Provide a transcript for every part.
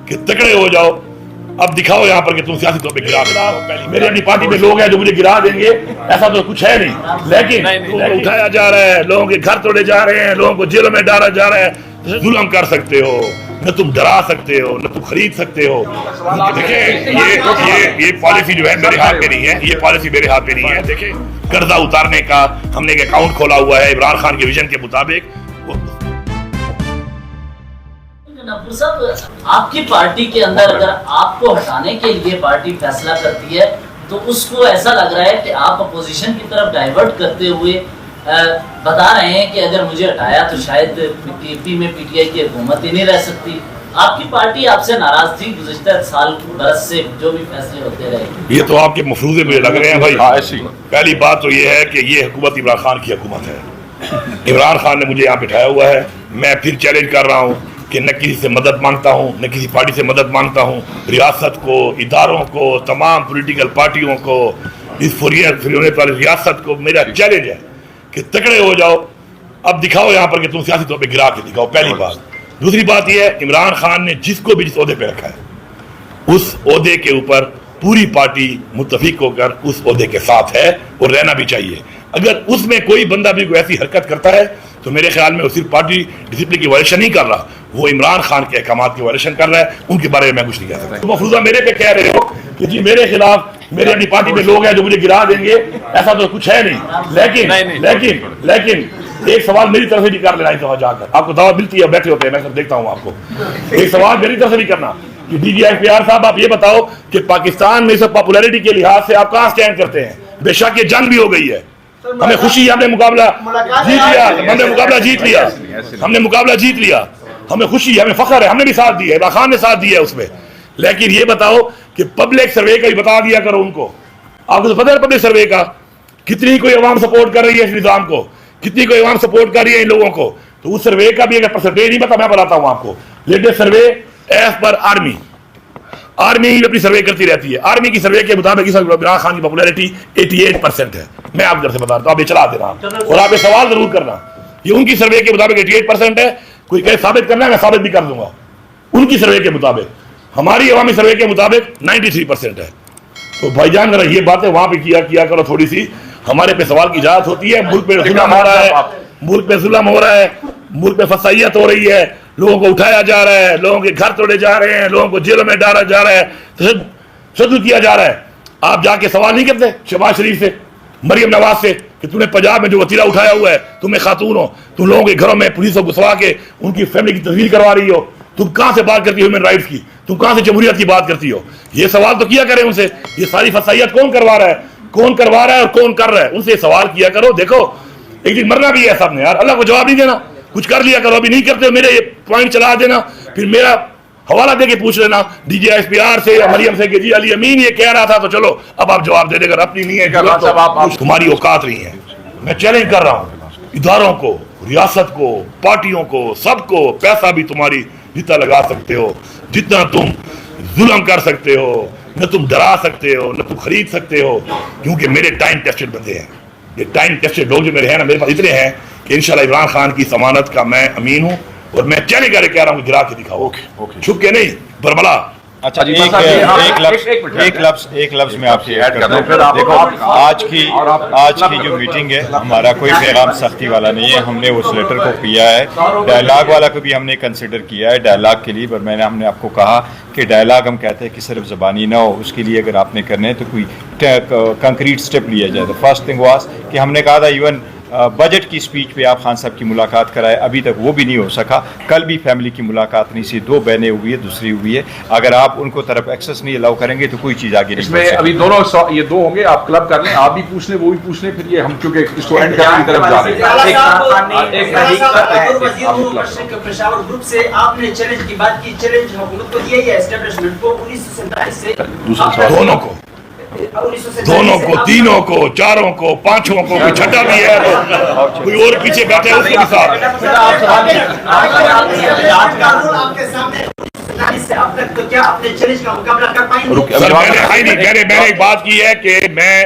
کہ تکڑے ہو جاؤ، اب دکھاؤ یہاں پر کہ تم سیاسی طور پہ گرا دو۔ میری اپنی پارٹی میں لوگ ہیں جو مجھے گرا دیں گے، ایسا تو کچھ ہے نہیں، لیکن اٹھایا جا رہا ہے، لوگوں کے گھر توڑے جا رہے ہیں، لوگوں کو جیلوں میں ڈالا جا رہا ہے۔ ظلم کر سکتے ہو نہ، تم ڈرا سکتے ہو نہ تم خرید سکتے ہو۔ دیکھیں یہ پالیسی جو ہے میرے ہاتھ میں نہیں ہے، یہ پالیسی میرے ہاتھ میں نہیں ہے۔ دیکھیں قرضہ اتارنے کا ہم نے ایک اکاؤنٹ کھولا ہوا ہے عمران خان کے ویژن کے مطابق۔ نبو صاحب، آپ کی پارٹی کے اندر اگر آپ کو ہٹانے کے لیے پارٹی فیصلہ کرتی ہے تو اس کو ایسا لگ رہا ہے کہ آپ اپوزیشن کی طرف ڈائیورٹ کرتے ہوئے بتا رہے ہیں کہ اگر مجھے ہٹایا تو شاید پی پی میں پی ٹی آئی کی حکومت ہی نہیں رہ سکتی۔ آپ کی پارٹی آپ سے ناراض تھی گزشتہ سال برس سے جو بھی فیصلے ہوتے رہے۔ یہ تو آپ کے مفروضے مجھے لگ رہے ہیں بھائی۔ پہلی بات تو یہ ہے کہ یہ حکومت عمران خان کی حکومت ہے، عمران خان نے مجھے یہاں بٹھایا ہوا ہے۔ میں پھر چیلنج کر رہا ہوں کہ نہ کسی سے مدد مانگتا ہوں، نہ کسی پارٹی سے مدد مانگتا ہوں۔ ریاست کو، اداروں کو، تمام پولیٹیکل پارٹیوں کو، اس فریونت والی ریاست کو میرا چیلنج ہے کہ تکڑے ہو جاؤ، اب دکھاؤ یہاں پر کہ تم سیاسی طور پہ گرا کے دکھاؤ، پہلی بات۔ دوسری بات یہ ہے عمران خان نے جس کو بھی جس عہدے پہ رکھا ہے اس عہدے کے اوپر پوری پارٹی متفق ہو کر اس عہدے کے ساتھ ہے اور رہنا بھی چاہیے۔ اگر اس میں کوئی بندہ بھی کوئی ایسی حرکت کرتا ہے تو میرے خیال میں وہ صرف پارٹی ڈسپلن کی وائلیشن نہیں کر رہا، وہ عمران خان کے احکامات کی وائلیشن کر رہا ہے۔ ان کے بارے میں کچھ نہیں کہہ سکتا۔ مفروضہ میرے پہ کہہ رہے ہو کہ جی میرے خلاف میری اپنی پارٹی میں لوگ ہیں جو مجھے گرا دیں گے، ایسا تو کچھ ہے نہیں، لیکن ایک سوال میری طرف سے بھی کر لینا اس جا کر۔ آپ کو دعوت ملتی ہے، بیٹھے ہوتے ہیں، میں سب دیکھتا ہوں آپ کو۔ ایک سوال میری طرف سے بھی کرنا کہ D G S P R صاحب آپ یہ بتاؤ کہ پاکستان میں سب پاپولیرٹی کے لحاظ سے آپ کہاں سٹینڈ کرتے ہیں؟ بے شک یہ جنگ بھی ہو گئی ہے، ہمیں خوشی ہے، ہم نے مقابلہ جیت لیا، ہمیں خوشی ہے، ہمیں فخر ہے، ہم نے بھی ساتھ دیا ہے، عمران خان نے ساتھ دیا ہے اس میں۔ لیکن یہ بتاؤ کہ پبلک سروے کا بھی بتا دیا کرو ان کو۔ آپ کو تو پتہ ہے پبلک سروے کا کتنی کوئی عوام سپورٹ کر رہی ہے اس نظام کو، کتنی کوئی عوام سپورٹ کر رہی ہے ان لوگوں کو۔ تو اس سروے کا بھی اگر پرسنٹیج نہیں پتا میں بتاتا ہوں آپ کو۔ لیٹسٹ سروے ایز پر آرمی ہی اپنی سروے کرتی رہتی ہے۔ آرمی کی سروے کے مطابق عمران خان کی پاپولیرٹی 88% ہے۔ میں آپ ادھر سے بتا رہا ہوں، آپ یہ چلا دینا اور آپ یہ سوال ضرور کرنا۔ یہ ان کی سروے کے مطابق 88% ہے، کوئی کہے ثابت کرنا ہے میں ثابت بھی کر دوں گا۔ ان کی سروے کے مطابق، ہماری عوامی سروے کے مطابق 93% ہے۔ تو بھائی جان ذرا یہ باتیں وہاں پہ کیا کرو تھوڑی سی، ہمارے پہ سوال کی اجازت ہوتی ہے۔ ملک پہ ظلم ہو رہا ہے، ملک پہ فسائیت ہو رہی ہے، لوگوں کو اٹھایا جا رہا ہے، لوگوں کے گھر توڑے جا رہے ہیں، لوگوں کو جیلوں میں ڈالا جا رہا ہے، تشدد کیا جا رہا ہے۔ آپ جا کے سوال نہیں کرتے شہباز شریف سے، مریم نواز سے کہ تم نے پنجاب میں جو وتیرہ اٹھایا ہوا ہے، تم ایک خاتون ہو، تم لوگوں کے گھروں میں پولیس کو گھسوا کے ان کی فیملی کی تصویر کروا رہی ہو، تم کہاں سے بات کرتی ہو ہیومن رائٹس کی، تم کہاں سے جمہوریت کی بات کرتی ہو؟ یہ سوال تو کیا کریں ان سے، یہ ساری فسائیت کون کروا رہا ہے اور کون کر رہا ہے؟ ان سے سوال کیا کرو۔ دیکھو ایک دن مرنا بھی ہے سب نے یار، اللہ کو جواب نہیں دینا، کچھ کر لیا کرو، ابھی نہیں کرتے میرے یہ پوائنٹ چلا دینا، پھر میرا حوالہ دے کے پوچھ لینا D G S P R سے یا مریم سے کہ جی علی امین یہ کہہ رہا تھا، تو چلو اب آپ جواب دے دے کر اپنی نہیں ہے تمہاری اوقات نہیں ہے۔ میں چیلنج کر رہا ہوں اداروں کو، ریاست کو، پارٹیوں کو، سب کو، پیسہ بھی تمہاری جتنا لگا سکتے ہو، جتنا تم ظلم کر سکتے ہو، نہ تم ڈرا سکتے ہو نہ تم خرید سکتے ہو، کیونکہ میرے ٹائم ٹیسٹڈ بندے ہیں۔ یہ ٹائم ٹیسٹڈ لوگ جو میرے ہیں نا، میرے پاس اتنے ہیں کہ انشاءاللہ عمران خان کی ضمانت کا میں امین ہوں، اور میں چیلنج کر کے کہہ رہا ہوں گرا کے دکھاؤ، چھپ کے نہیں، برملا۔ اچھا ایک لفظ میں آپ سے ایڈ کر دوں۔ دیکھو آج کی جو میٹنگ ہے ہمارا کوئی پیغام سختی والا نہیں ہے، ہم نے اس لیٹر کو کیا ہے، ڈائلاگ والا کو بھی ہم نے کنسیڈر کیا ہے ڈائلاگ کے لیے، پر ہم نے آپ کو کہا کہ ڈائلاگ ہم کہتے ہیں کہ صرف زبانی نہ ہو، اس کے لیے اگر آپ نے کرنے ہیں تو کوئی کنکریٹ سٹیپ لیا جائے۔ تو فرسٹ تھنگ واز کہ ہم نے کہا تھا ایون بجٹ کی سپیچ پہ آپ خان صاحب کی ملاقات کرائے، ابھی تک وہ بھی نہیں ہو سکا۔ کل بھی فیملی کی ملاقات نہیں سی، 2 بہنیں ہوئی ہے، دوسری ہوئی ہے۔ اگر آپ ان کو طرف ایکسس نہیں الاؤ کریں گے تو کوئی چیز آگے نہیں اس میں ابھی دونوں یہ 2 ہوں گے، آپ کلب کر لیں، آپ بھی پوچھ لیں وہ بھی پوچھ لیں، پھر یہ ہم چونکہ اس کو اینڈ کرنے کی طرف جا رہے ہیں۔ پشاور گروپ سے آپ نے چیلنج کی بات کی، چیلنج حکومت کو دیا ہے اسٹیبلشمنٹ کو 1947 سے، دونوں کو، تینوں کو، چاروں کو، پانچوں کو، کوئی چھٹا بھی ہے تو کوئی اور پیچھے بیٹھے اس کے بھی ساتھ۔ میں نے ایک بات کی ہے کہ میں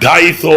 250